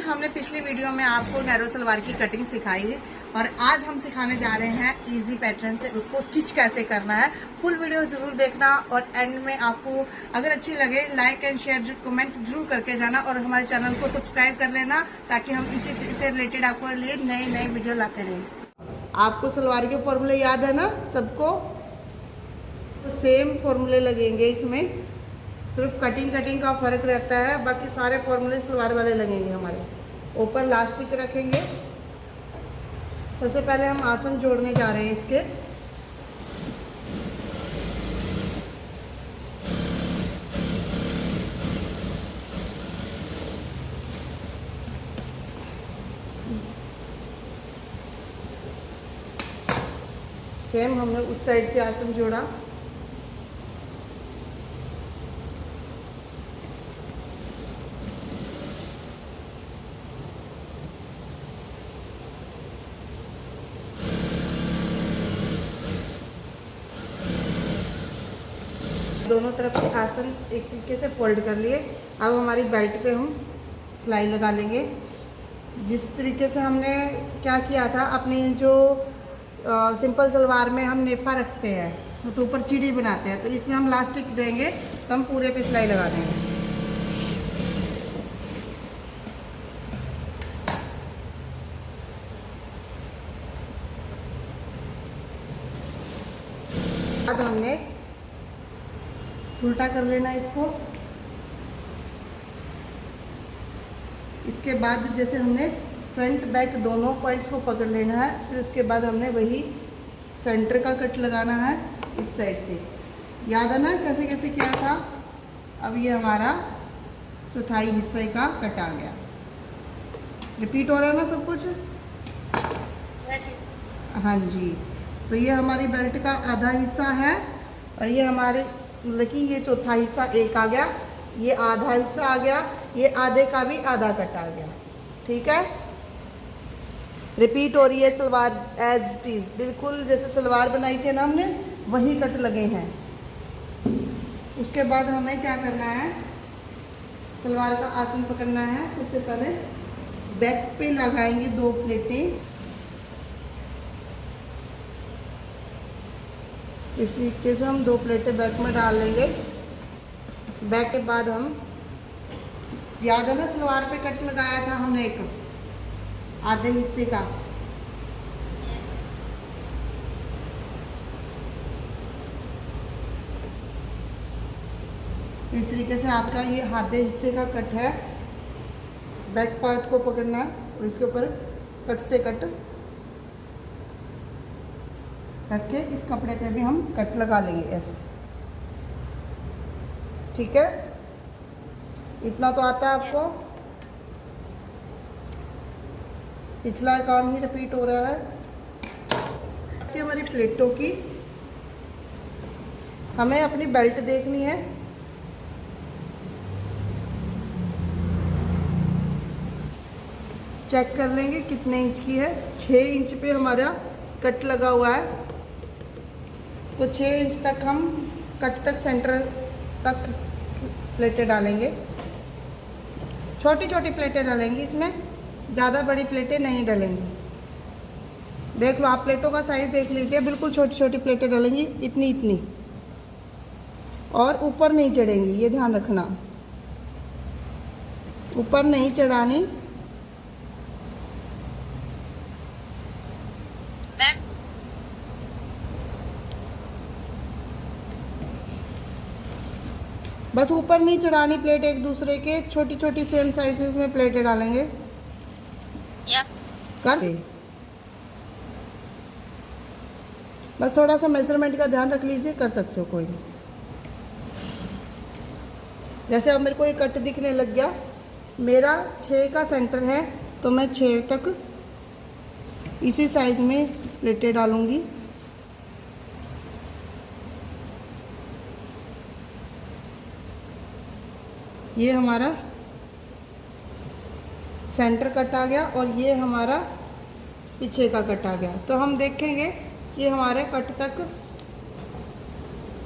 हमने पिछली वीडियो में आपको नैरो सलवार की कटिंग सिखाई है और आज हम सिखाने जा रहे हैं इजी पैटर्न से उसको स्टिच कैसे करना है। फुल वीडियो जरूर देखना और एंड में आपको अगर अच्छी लगे लाइक एंड शेयर कमेंट जरूर करके जाना और हमारे चैनल को सब्सक्राइब कर लेना ताकि हम इसी से रिलेटेड आपको लिए नई वीडियो लाते रहें। आपको सलवार के फॉर्मूले याद है ना सबको? तो सेम फॉर्मूले लगेंगे इसमें, सिर्फ कटिंग का फ़र्क रहता है, बाकी सारे फॉर्मूले सलवार वाले लगेंगे। हमारे ऊपर लास्टिक रखेंगे। सबसे पहले हम आसन जोड़ने जा रहे हैं इसके। सेम हमने उस साइड से आसन जोड़ा। दोनों तरफ के आसन एक तरीके से फोल्ड कर लिए। अब हमारी बेल्ट पे हम सिलाई लगा लेंगे। जिस तरीके से हमने क्या किया था, अपनी जो सिंपल सलवार में हम नेफा रखते हैं तो ऊपर चिड़ी बनाते हैं, तो इसमें हम लास्टिक देंगे तो हम पूरे पे सिलाई लगा देंगे। अब हमने उल्टा कर लेना इसको। इसके बाद जैसे हमने फ्रंट बैक दोनों पॉइंट्स को पकड़ लेना है, फिर उसके बाद हमने वही सेंटर का कट लगाना है इस साइड से। याद है ना कैसे कैसे किया था? अब ये हमारा चौथाई हिस्से का कट आ गया। रिपीट हो रहा है ना सब कुछ? हाँ जी। तो ये हमारी बेल्ट का आधा हिस्सा है और ये हमारे मतलब कि ये चौथा हिस्सा एक आ गया, ये आधा हिस्सा आ गया, ये आधे का भी आधा कट आ गया। ठीक है, रिपीट हो रही है सलवार एज इट इज, बिल्कुल जैसे सलवार बनाई थी ना हमने, वही कट लगे हैं। उसके बाद हमें क्या करना है, सलवार का आसन पकड़ना है। सबसे पहले बैक पे लगाएंगे 2 प्लेटें। इस तरीके से हम 2 प्लेटें बैक में डाल लेंगे। बैक के बाद हम, याद है ना सलवार पे कट लगाया था हमने एक आधे हिस्से का, इस तरीके से आपका ये आधे हिस्से का कट है। बैक पार्ट को पकड़ना है और इसके ऊपर कट से कट रख के इस कपड़े पे भी हम कट लगा लेंगे ऐसे। ठीक है, इतना तो आता है आपको। पिछला काम ही रिपीट हो रहा है। हमारी प्लेटों की हमें अपनी बेल्ट देखनी है। चेक कर लेंगे कितने इंच की है। 6 इंच पे हमारा कट लगा हुआ है, तो 6 इंच तक हम कट तक सेंटर तक प्लेटें डालेंगे। छोटी छोटी प्लेटें डालेंगे इसमें, ज़्यादा बड़ी प्लेटें नहीं डालेंगे। देख लो आप, प्लेटों का साइज देख लीजिए, बिल्कुल छोटी छोटी प्लेटें डालेंगी, इतनी इतनी, और ऊपर नहीं चढ़ेंगी, ये ध्यान रखना, ऊपर नहीं चढ़ानी। बस ऊपर नहीं चढ़ानी प्लेट एक दूसरे के, छोटी छोटी सेम साइजेस में प्लेटें डालेंगे। कर बस थोड़ा सा मेजरमेंट का ध्यान रख लीजिए, कर सकते हो कोई नहीं। जैसे अब मेरे को ये कट दिखने लग गया, मेरा 6 का सेंटर है तो मैं 6 तक इसी साइज में प्लेटें डालूंगी। ये हमारा सेंटर कट आ गया और ये हमारा पीछे का कट आ गया। तो हम देखेंगे कि हमारे कट तक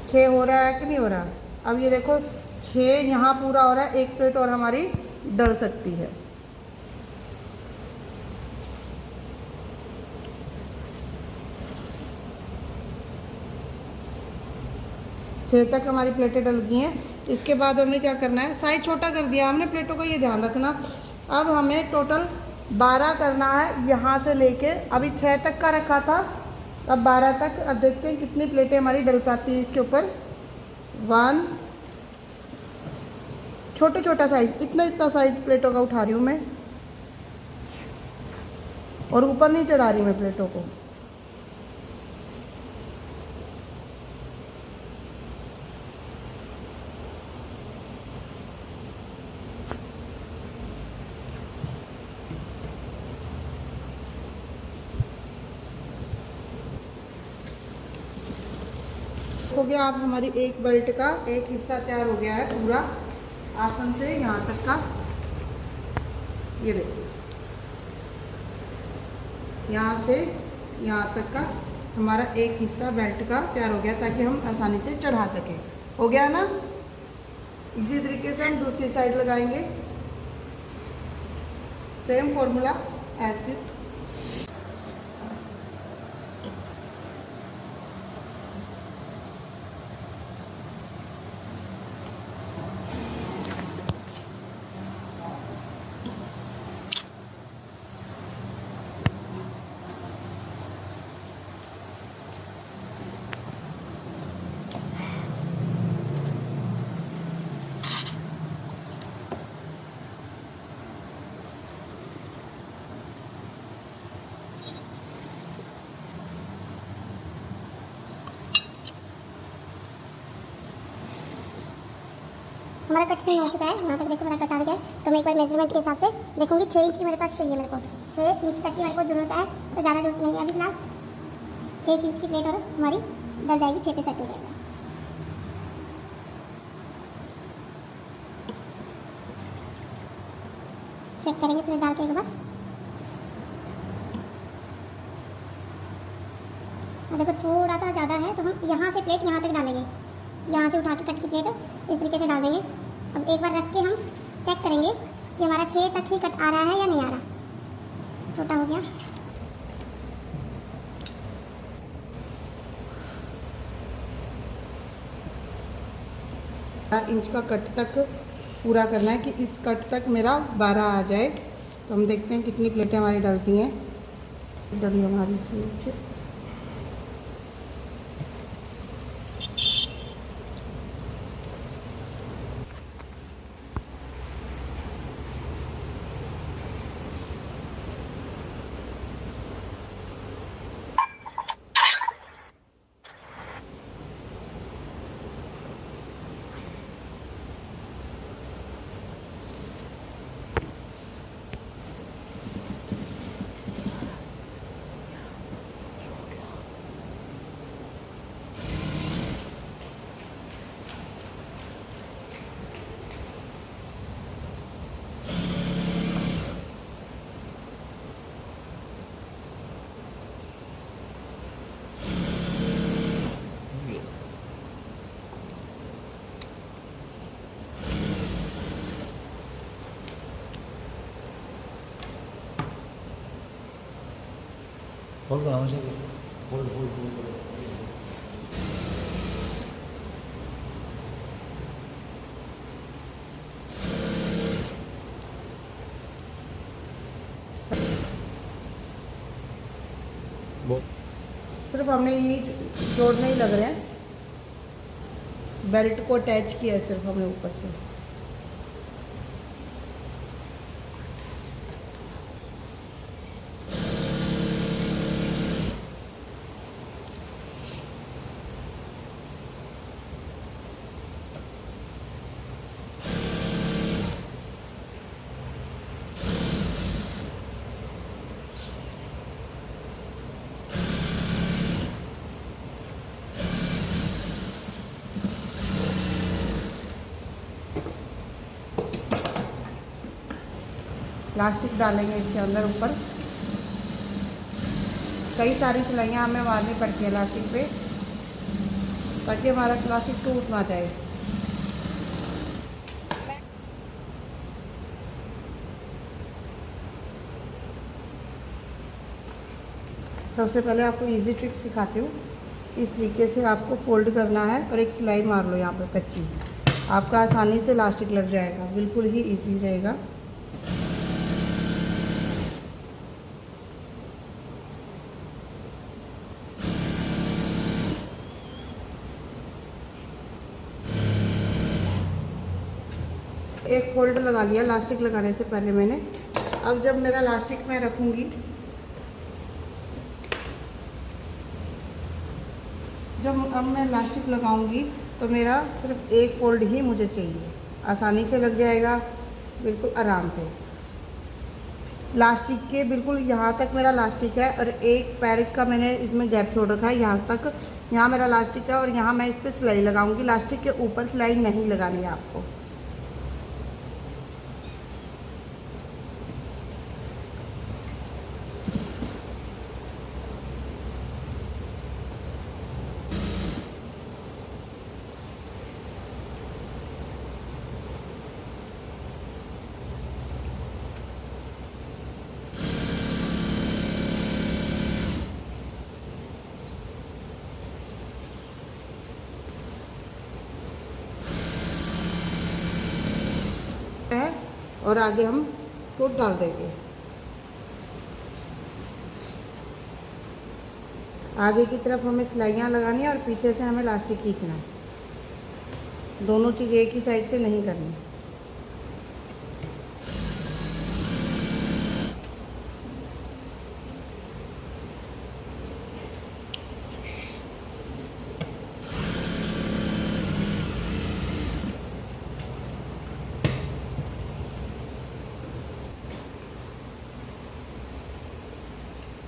6 हो रहा है कि नहीं हो रहा। अब ये देखो 6 यहाँ पूरा हो रहा है, एक प्लेट और हमारी डल सकती है। 6 तक हमारी प्लेटें डल गई हैं। इसके बाद हमें क्या करना है, साइज छोटा कर दिया हमने प्लेटों का, ये ध्यान रखना। अब हमें टोटल 12 करना है यहाँ से लेके, अभी 6 तक का रखा था, अब 12 तक। अब देखते हैं कितनी प्लेटें हमारी डल पाती है इसके ऊपर। 1, छोटा छोटा साइज, इतना साइज प्लेटों का उठा रही हूँ मैं, और ऊपर नहीं चढ़ा रही मैं प्लेटों को। हो गया, आप हमारी एक बेल्ट का एक हिस्सा तैयार हो गया है पूरा, आसन से यहाँ तक का। ये देखिए, यहाँ से यहाँ तक का हमारा एक हिस्सा बेल्ट का तैयार हो गया, ताकि हम आसानी से चढ़ा सकें। हो गया ना। इसी तरीके से हम दूसरी साइड लगाएंगे, सेम फॉर्मूला एज इज। हमारा कट सही हो चुका है, यहाँ तक देखो मेरा कट आ गया है। तो मैं एक बार मेजरमेंट के हिसाब से देखूंगी। 6 इंच की मेरे पास चाहिए, मेरे को 6 इंच तक की मेरे को ज़रूरत है, तो ज़्यादा जरूरत नहीं है। अभी फिलहाल 1 इंच की प्लेट और हमारी डल जाएगी, 6 पे सेट हो जाएगा। चेक करेंगे प्लेट डाल के एक बार। देखो थोड़ा सा ज़्यादा है, तो हम यहाँ से प्लेट यहाँ तक डालेंगे, यहाँ से उठा के कट की प्लेट इस तरीके से डाल देंगे। अब एक बार रख के हम चेक करेंगे कि हमारा 6 तक ही कट आ रहा है या नहीं आ रहा। छोटा हो गया। 12 इंच का कट तक पूरा करना है, कि इस कट तक मेरा 12 आ जाए। तो हम देखते हैं कितनी प्लेटें हमारी डलती हैं। डली हमारी इसमें नीचे। होल्ड करो मुझे, होल्ड होल्ड होल्ड करो। सिर्फ हमने ये जोड़ने ही लग रहे हैं, बेल्ट को अटैच किया है सिर्फ हमने ऊपर से। प्लास्टिक डालेंगे इसके अंदर ऊपर। कई सारी सिलाइयाँ हमें मारनी पड़ती है प्लास्टिक पे, ताकि हमारा प्लास्टिक टूट ना जाए। सबसे पहले आपको इजी ट्रिक सिखाती हूँ। इस तरीके से आपको फोल्ड करना है और एक सिलाई मार लो यहाँ पर कच्ची। आपका आसानी से इलास्टिक लग जाएगा, बिल्कुल ही इजी रहेगा। एक फोल्ड लगा लिया इलास्टिक लगाने से पहले मैंने। अब जब मेरा इलास्टिक मैं रखूँगी, जब अब मैं इलास्टिक लगाऊंगी तो मेरा सिर्फ एक फोल्ड ही मुझे चाहिए, आसानी से लग जाएगा, बिल्कुल आराम से। इलास्टिक के बिल्कुल यहाँ तक मेरा इलास्टिक है और एक पैर का मैंने इसमें गैप छोड़ रखा है यहाँ तक। यहाँ मेरा इलास्टिक है और यहाँ मैं इस पर सिलाई लगाऊंगी। इलास्टिक के ऊपर सिलाई नहीं लगानी है आपको। है और आगे हम इसको डाल देंगे। आगे की तरफ हमें सिलाइयाँ लगानी है और पीछे से हमें इलास्टिक खींचना है। दोनों चीज़ एक ही साइड से नहीं करनी।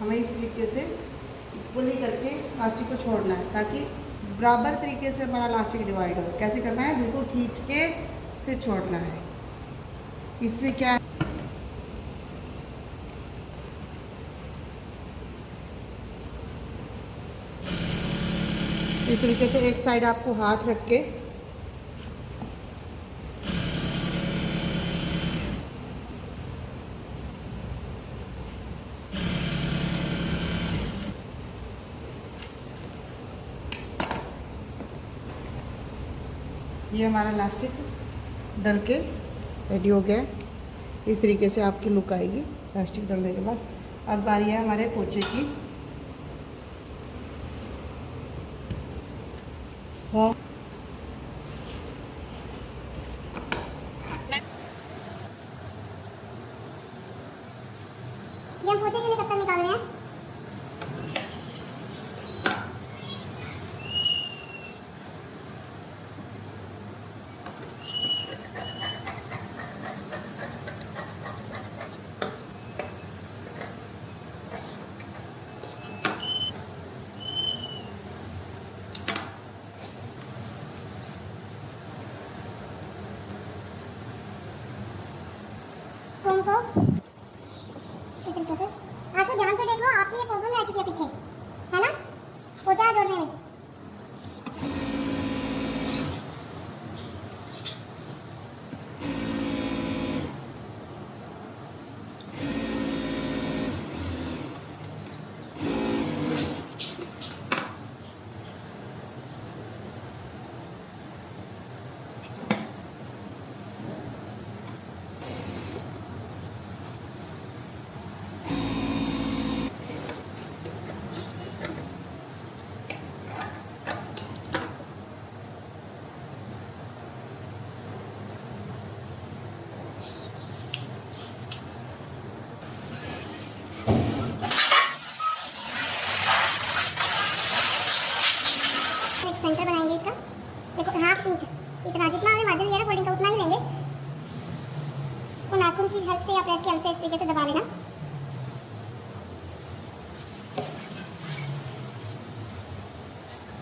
हमें इस तरीके से पुली करके इलास्टिक को छोड़ना है ताकि बराबर तरीके से हमारा इलास्टिक डिवाइड हो। कैसे करना है, बिल्कुल खींच के फिर छोड़ना है। इससे क्या है, इस तरीके से एक साइड आपको हाथ रख के ये हमारा इलास्टिक डल के रेडी हो गया। इस तरीके से आपकी लुक आएगी इलास्टिक डलने के बाद। अब बारी है हमारे पोंचे की। ये हम पोंछे के लिए कब तक निकाल रहे हैं? कोम को इस तरीके से आशु ध्यान से देख लो, आपकी ये प्रॉब्लम रह चुकी है पीछे, है ना, पोंछा जोड़ने में। सेंटर बनाएंगे इसका। देखो हाफ इंच इतना, जितना हमें मार्जिन लिया ना फोल्डिंग का उतना ही लेंगे। इसको नाखून की हेल्प से या प्रेस की हेल्प से इस तरीके से दबा लेना।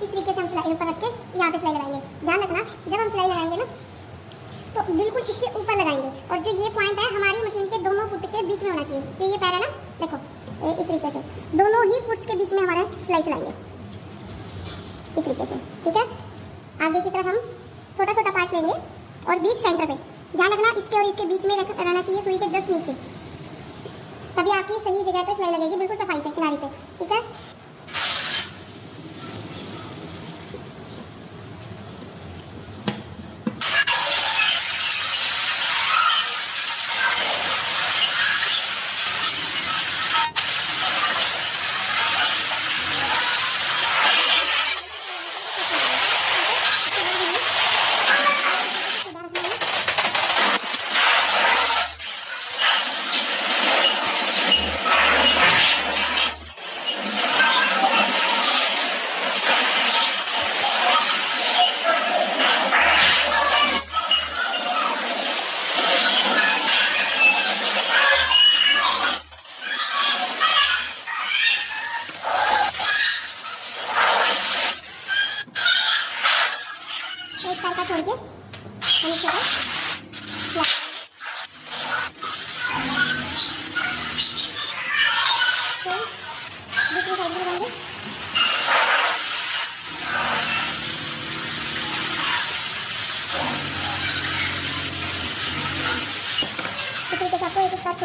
इस तरीके से हम सिलाई ऊपर रख के यहाँ पे सिलाई लगाएंगे। ध्यान रखना जब हम सिलाई लगाएंगे ना तो बिल्कुल इसके ऊपर लगाएंगे और जो ये पॉइंट है हमारी मशीन के दोनों फुट के बीच में होना चाहिए। जो ये पैर है ना, देखो इस तरीके से दोनों ही फुट्स के बीच में हमारे सिलाई चलाएंगे इस तरीके से। ठीक है, आगे की तरफ हम छोटा छोटा पार्ट लेंगे और बीच सेंटर पे ध्यान रखना इसके और इसके बीच में रहना चाहिए, सुई के जस्ट नीचे, तभी आपकी सही जगह पे सिलाई लगेगी, बिल्कुल सफाई से किनारे पे। ठीक है,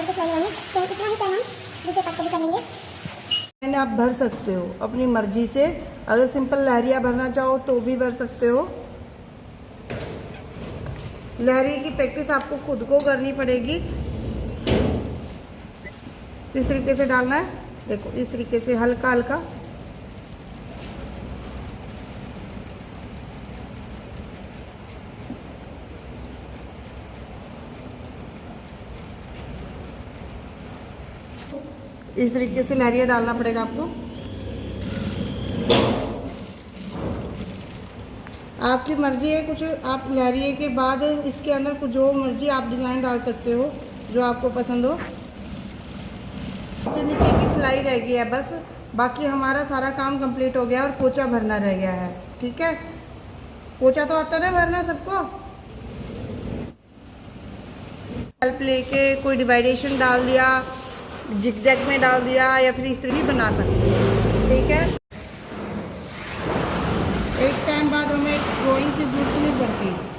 ऊपर को सिलाई लगानी है। तो इतना ही टाइम हम दूसरे पार्ट को भी कर लेंगे। डिज़ाइन आप भर सकते हो अपनी मर्जी से। अगर सिंपल लहरिया भरना चाहो तो भी भर सकते हो। लहरिये की प्रैक्टिस आपको खुद को करनी पड़ेगी। इस तरीके से डालना है, देखो इस तरीके से हल्का हल्का। इस तरीके से लहरिया डालना पड़ेगा आपको। आपकी मर्जी है, कुछ आप लहरिये के बाद इसके अंदर कुछ जो मर्जी आप डिज़ाइन डाल सकते हो जो आपको पसंद हो। नीचे की सिलाई रह गई है बस, बाकी हमारा सारा काम कंप्लीट हो गया और पोंचा भरना रह गया है। ठीक है, पोंचा तो आता है भरना सबको। हेल्प लेके कोई डिवाइडेशन डाल दिया, जिग-जैग में डाल दिया, या फिर इस तरह भी बना सकते हो। ठीक है, एक टाइम बाद हमें ड्राइंग की जरूरत नहीं पड़ती।